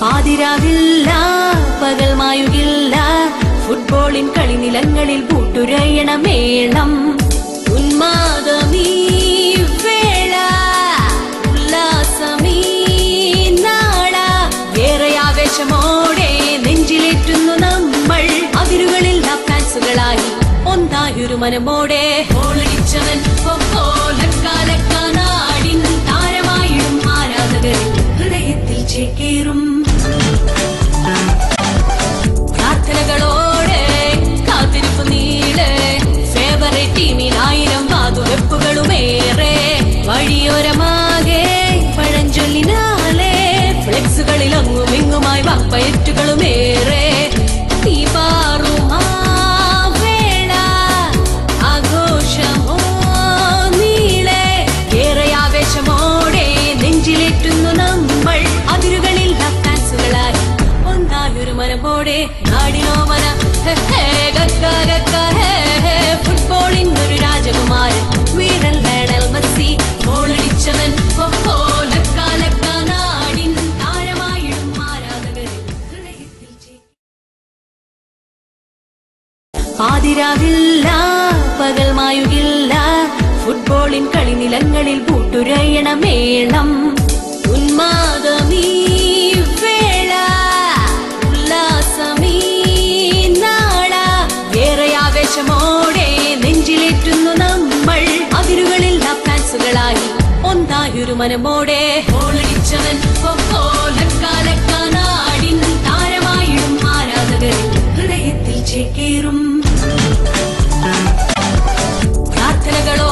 പാതിരാവില്ല പകൽ മായുകില്ല ഫുട്ബോളിൻ കളിനിലങ്ങളിൽ പൂട്ടുരയണ മേളം ഉന്മാദമീ വേള ഉല്ലാസമീ നാള ഏറെ ആവേശമോടെ നെഞ്ചിലേറ്റുന്നു നമ്മൾ അതിരുകളില്ല ഫാൻസുകളായി ഒന്നായൊരു മനമോടെ ഗോളടിച്ചവൻ ലക്കാലക്കാനാടിൻ താരമായിടും ആരാധകർ ഹൃദയത്തിൽ ചേക്കേറും പ്രാർത്ഥനകളോടെ കാത്തിരിപ്പ് നീളെ ഫേവറേറ്റ് ടീമിനായിരം വാതുവെപ്പുകളുമേറെ വഴിയോരമാകെ പഴഞ്ചൊല്ലിനാലെ ഫ്ലെക്സുകളിൽ അങ്ങും ഇങ്ങുമായി വപ്പയറ്റുകളുമേറെ തീ പാറുമാ വേള ആഘോഷമോ നീളെ ഏറെ ആവേശമോടെ നെഞ്ചിലേറ്റുന്നു നമ്മൾ അതിരുകളില്ല ഫാൻസുകളായി ഒന്നായൊരു മനമോടെ നാടിനോ മന ഫുട്ബോളിൻ ഒരു രാജകുമാരൻ വീരൻ ലയണൽ മെസ്സി ഗോളടിച്ചവൻ ലക്കാലക്കാനാടിൻ താരമായിടും ആരാധകർ ഹൃദയത്തിൽ പാതിരാവില്ല പകൽ മായുകില്ല ഫുട്ബോളിൻ കളിനിലങ്ങളിൽ പൂട്ടുരയണ മേളം ഉന്മാദമീ വേള ഉല്ലാസമീ നാള ഏറെ ആവേശമോടെ നെഞ്ചിലേറ്റുന്നു നമ്മൾ അതിരുകളില്ല ഫാൻസുകളായി ഒന്നായൊരു മനമോടെ ഗോളടിച്ചവൻ ലക്കാലക്കാനാടിൻ താരമായിടും ആരാധകർ ഹൃദയത്തിൽ ചേക്കേറും പ്രാർത്ഥനകളോ